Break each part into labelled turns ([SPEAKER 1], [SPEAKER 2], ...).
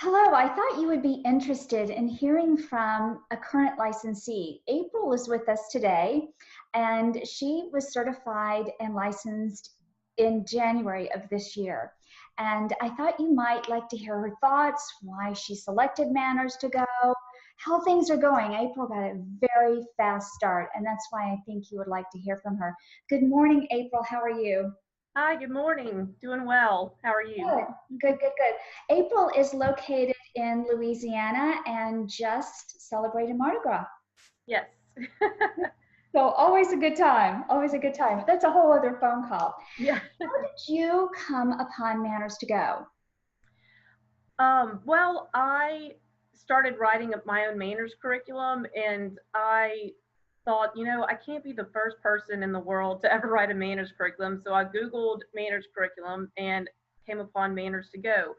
[SPEAKER 1] Hello, I thought you would be interested in hearing from a current licensee. April is with us today, and she was certified and licensed in January of this year. And I thought you might like to hear her thoughts, why she selected Manners to go, how things are going. April got a very fast start, and that's why I think you would like to hear from her. Good morning, April. How are you?
[SPEAKER 2] Hi, good morning. Doing well. How are you?
[SPEAKER 1] Good, good, good, good. April is located in Louisiana and just celebrated Mardi Gras.
[SPEAKER 2] Yes.
[SPEAKER 1] So always a good time, always a good time. That's a whole other phone call.
[SPEAKER 2] Yeah.
[SPEAKER 1] How did you come upon Manners to Go?
[SPEAKER 2] Well, I started writing up my own manners curriculum, and I thought, I can't be the first person in the world to ever write a manners curriculum. So I Googled manners curriculum and came upon Manners to Go.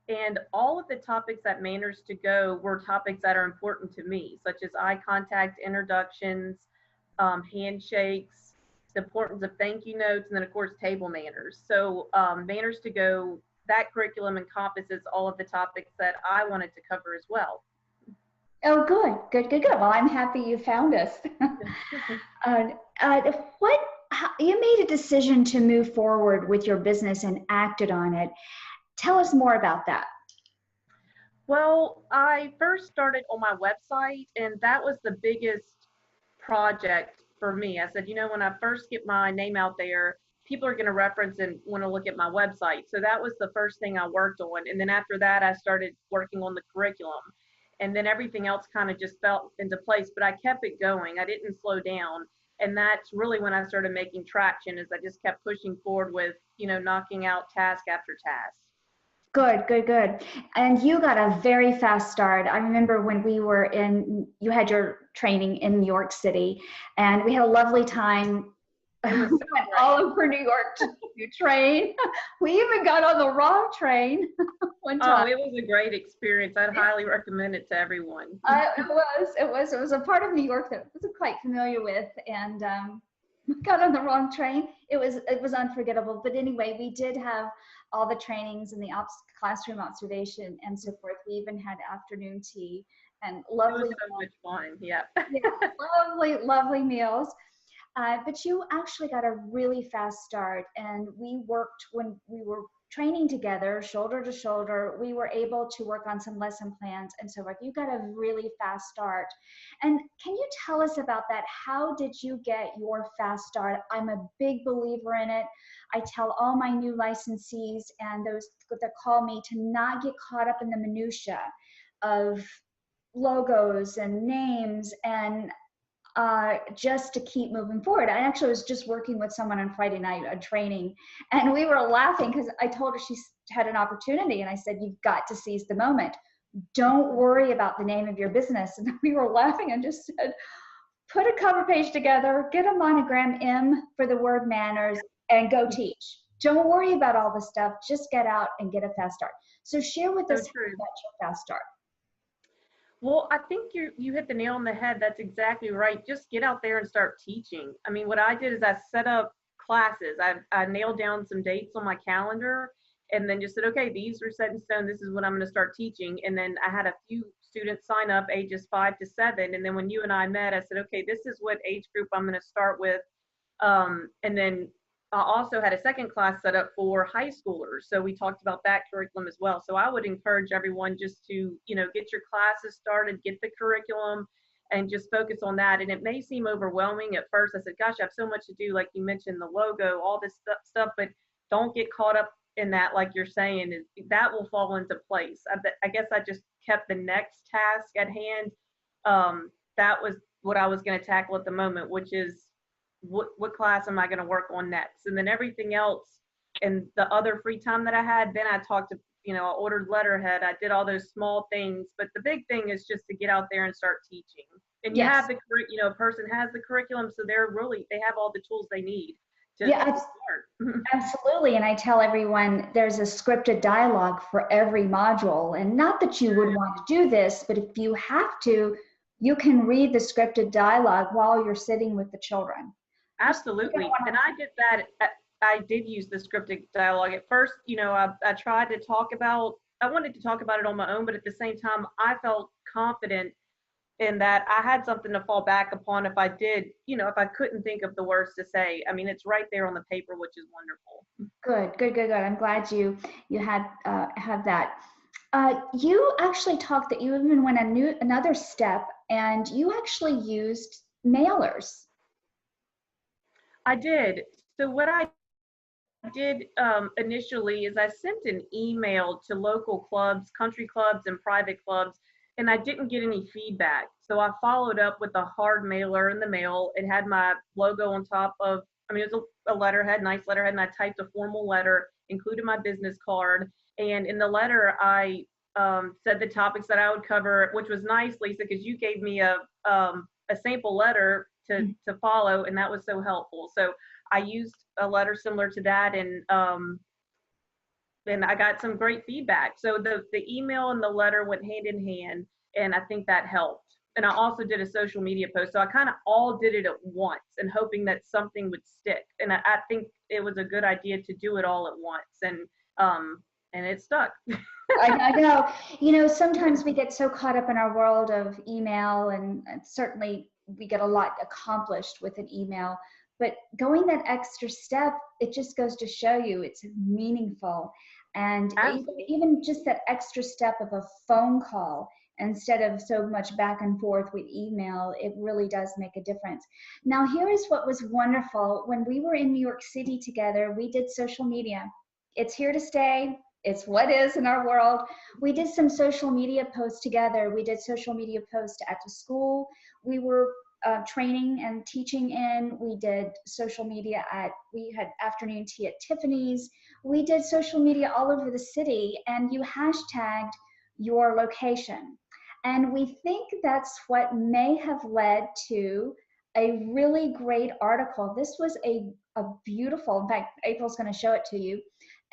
[SPEAKER 2] And all of the topics at Manners to Go were topics that are important to me, such as eye contact, introductions, handshakes, the importance of thank you notes, and then, of course, table manners. So, Manners to Go, that curriculum encompasses all of the topics that I wanted to cover as well.
[SPEAKER 1] Oh, good, good, good, good. Well, I'm happy you found us. uh, what you made a decision to move forward with your business and acted on it. Tell us more about that.
[SPEAKER 2] Well, I first started on my website, and that was the biggest project for me. I said, when I first get my name out there, people are going to reference and want to look at my website. So that was the first thing I worked on. And then after that, I started working on the curriculum. And then everything else kind of just fell into place, but I kept it going. I didn't slow down. And that's really when I started making traction, is I just kept pushing forward with, knocking out task after task.
[SPEAKER 1] Good, good, good. And you got a very fast start. I remember when you had your training in New York City, and we had a lovely time.
[SPEAKER 2] It was
[SPEAKER 1] We
[SPEAKER 2] so
[SPEAKER 1] went
[SPEAKER 2] great.
[SPEAKER 1] all over New York to train. We even got on the wrong train one
[SPEAKER 2] Oh,
[SPEAKER 1] time.
[SPEAKER 2] it was a great experience. I'd highly recommend it to everyone.
[SPEAKER 1] It was a part of New York that I wasn't quite familiar with, and we got on the wrong train. It was unforgettable. But anyway, we did have all the trainings and the classroom observation and so forth. We even had afternoon tea and
[SPEAKER 2] It was
[SPEAKER 1] lovely,
[SPEAKER 2] so much fun. Yeah.
[SPEAKER 1] yeah, lovely, lovely meals. But you actually got a really fast start, and we worked when we were training together, shoulder to shoulder. We were able to work on some lesson plans and so forth. You got a really fast start. And can you tell us about that? How did you get your fast start? I'm a big believer in it. I tell all my new licensees and those that call me to not get caught up in the minutia of logos and names and just to keep moving forward. I actually was just working with someone on Friday night, a training, and we were laughing because I told her she had an opportunity, and I said, "You've got to seize the moment. Don't worry about the name of your business." And we were laughing and just said, "Put a cover page together, get a monogram M for the word manners, and go teach. Don't worry about all the stuff. Just get out and get a fast start." So share with
[SPEAKER 2] So
[SPEAKER 1] us how you
[SPEAKER 2] true.
[SPEAKER 1] got your fast start.
[SPEAKER 2] Well, I think you hit the nail on the head. That's exactly right. Just get out there and start teaching. I mean, what I did is I set up classes. I nailed down some dates on my calendar and then just said, okay, these are set in stone. This is what I'm going to start teaching. And then I had a few students sign up ages 5 to 7. And then when you and I met, I said, okay, this is what age group I'm going to start with. And then I also had a second class set up for high schoolers. So we talked about that curriculum as well. So I would encourage everyone just to, get your classes started, get the curriculum, and just focus on that. And it may seem overwhelming at first. I said, gosh, I have so much to do. Like you mentioned, the logo, all this stuff, but don't get caught up in that. Like you're saying, that will fall into place. I guess I just kept the next task at hand. That was what I was going to tackle at the moment, which is what class am I going to work on next? And then everything else and the other free time that I had, then I talked to, I ordered letterhead. I did all those small things. But the big thing is just to get out there and start teaching. And you
[SPEAKER 1] Yes.
[SPEAKER 2] have a person has the curriculum, so they have all the tools they need to
[SPEAKER 1] Yeah,
[SPEAKER 2] start.
[SPEAKER 1] absolutely. And I tell everyone there's a scripted dialogue for every module. And not that you would want to do this, but if you have to, you can read the scripted dialogue while you're sitting with the children.
[SPEAKER 2] Absolutely. And I did that. I did use the scripted dialogue. At first, I tried to talk about I wanted to talk about it on my own, but at the same time, I felt confident in that I had something to fall back upon if I did, if I couldn't think of the words to say. I mean, it's right there on the paper, which is wonderful.
[SPEAKER 1] Good, good, good, good. I'm glad you had have that. You actually talked that you even went another step, and you actually used mailers.
[SPEAKER 2] I did. So what I did initially is I sent an email to local clubs, country clubs, and private clubs, and I didn't get any feedback. So I followed up with a hard mailer in the mail. It had my logo on top of, I mean, it was a letterhead, nice letterhead, and I typed a formal letter, included my business card. And in the letter, I said the topics that I would cover, which was nice, Lisa, because you gave me a sample letter to follow, and that was so helpful. So I used a letter similar to that, and I got some great feedback. So the email and the letter went hand in hand, and I think that helped. And I also did a social media post. So I kind of all did it at once and hoping that something would stick. And I think it was a good idea to do it all at once. And it stuck.
[SPEAKER 1] I know. You know, sometimes we get so caught up in our world of email, and certainly we get a lot accomplished with an email. But going that extra step, it just goes to show you it's meaningful. And even just that extra step of a phone call instead of so much back and forth with email, it really does make a difference. Now, here is what was wonderful. When we were in New York City together, we did social media. It's here to stay. It's what is in our world. We did some social media posts together. We did social media posts at the school we were training and teaching in. We did social media we had afternoon tea at Tiffany's. We did social media all over the city, and you hashtagged your location. And we think that's what may have led to a really great article. This was a beautiful, in fact, April's going to show it to you,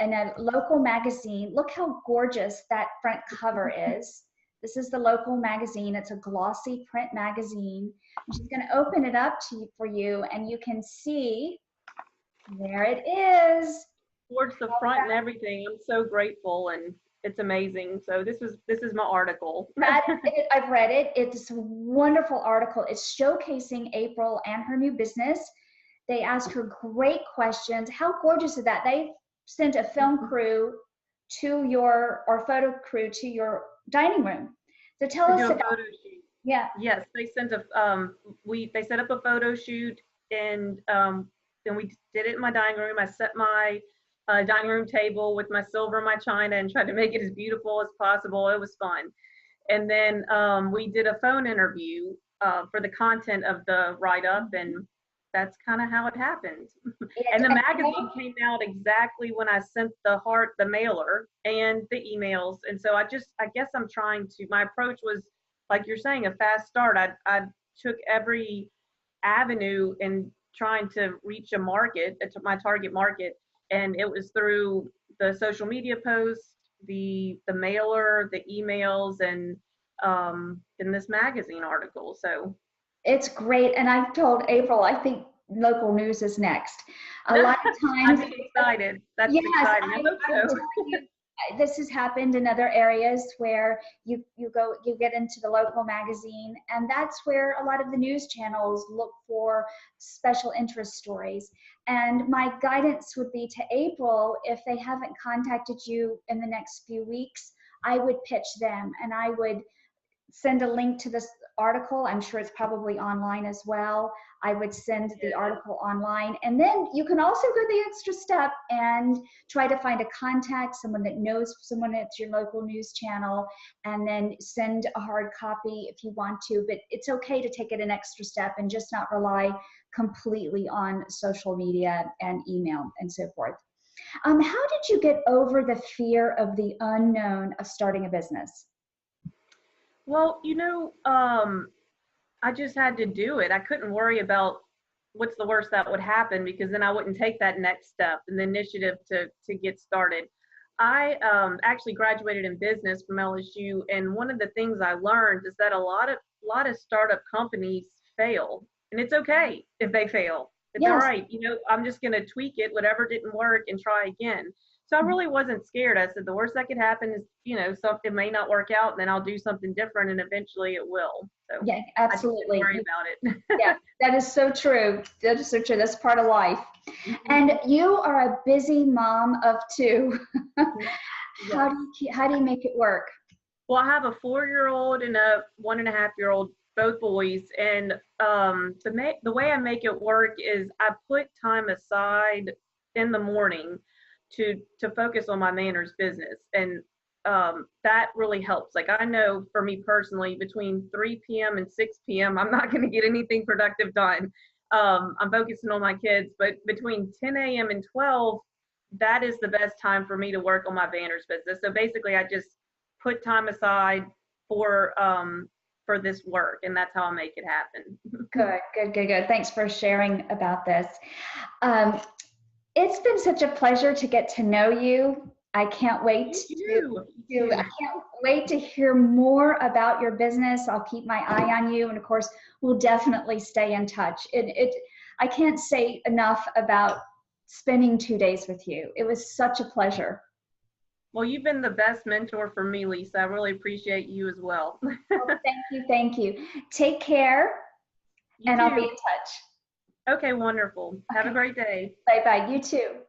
[SPEAKER 1] in a local magazine. Look how gorgeous that front cover is. This is the local magazine. It's a glossy print magazine. I'm just going to open it up for you, and you can see there it is.
[SPEAKER 2] Towards the front and everything. I'm so grateful, and it's amazing. So this is my article.
[SPEAKER 1] I've read it. It's a wonderful article. It's showcasing April and her new business. They asked her great questions. How gorgeous is that? They sent a film crew or photo crew to your dining room. So tell us about
[SPEAKER 2] photo shoot.
[SPEAKER 1] Yeah.
[SPEAKER 2] Yes, they sent they set up a photo shoot, and then we did it in my dining room. I set my dining room table with my silver and my china and tried to make it as beautiful as possible. It was fun. And then we did a phone interview for the content of the write-up, and that's kind of how it happened. And the magazine came out exactly when I sent the mailer and the emails. And so I guess I'm trying to, my approach was, like you're saying, a fast start. I took every avenue in trying to reach my target market. And it was through the social media posts, the mailer, the emails, and in this magazine article. So
[SPEAKER 1] it's great. And I've told April, I think local news is next. A lot of times.
[SPEAKER 2] I'm excited. That's
[SPEAKER 1] yes,
[SPEAKER 2] exciting. I hope so.
[SPEAKER 1] This has happened in other areas where you get into the local magazine, and that's where a lot of the news channels look for special interest stories. And my guidance would be to April, if they haven't contacted you in the next few weeks, I would pitch them, and I would send a link to this article. I'm sure it's probably online as well. I would send the article online, and then you can also go the extra step and try to find a contact, someone that knows someone at your local news channel, and then send a hard copy if you want to. But it's okay to take it an extra step and just not rely completely on social media and email and so forth. How did you get over the fear of the unknown of starting a business?
[SPEAKER 2] Well, I just had to do it. I couldn't worry about what's the worst that would happen, because then I wouldn't take that next step and the initiative to get started. I actually graduated in business from LSU, and one of the things I learned is that a lot of startup companies fail, and it's okay if they fail. It's all right. I'm just going to tweak it, whatever didn't work, and try again. So I really wasn't scared. I said the worst that could happen is, you know, something may not work out, and then I'll do something different, and eventually it will. So
[SPEAKER 1] Yeah,
[SPEAKER 2] I just didn't
[SPEAKER 1] absolutely.
[SPEAKER 2] worry about it.
[SPEAKER 1] Yeah, that is so true. That is so true. That's part of life.
[SPEAKER 2] Mhm.
[SPEAKER 1] And you are a busy mom of two.
[SPEAKER 2] Yes.
[SPEAKER 1] How do you make it work?
[SPEAKER 2] Well, I have a 4-year-old and a 1.5-year-old, both boys, and the way I make it work is I put time aside in the morning to focus on my Manners business, and that really helps. Like I know for me personally, between 3 p.m. and 6 p.m., I'm not going to get anything productive done. I'm focusing on my kids, but between 10 a.m. and 12, that is the best time for me to work on my Manners business. So basically, I just put time aside for this work, and that's how I make it happen.
[SPEAKER 1] Good, good, good, good. Thanks for sharing about this. Um, it's been such a pleasure to get to know you. I can't wait I can't wait to hear more about your business. I'll keep my eye on you, and of course, we'll definitely stay in touch. I can't say enough about spending 2 days with you. It was such a pleasure.
[SPEAKER 2] Well, you've been the best mentor for me, Lisa. I really appreciate you as well.
[SPEAKER 1] Well, thank you, thank you. Take care,
[SPEAKER 2] You
[SPEAKER 1] and I'll be
[SPEAKER 2] too.
[SPEAKER 1] in touch.
[SPEAKER 2] Okay, wonderful. Have a
[SPEAKER 1] Okay,
[SPEAKER 2] great day.
[SPEAKER 1] bye bye. You too.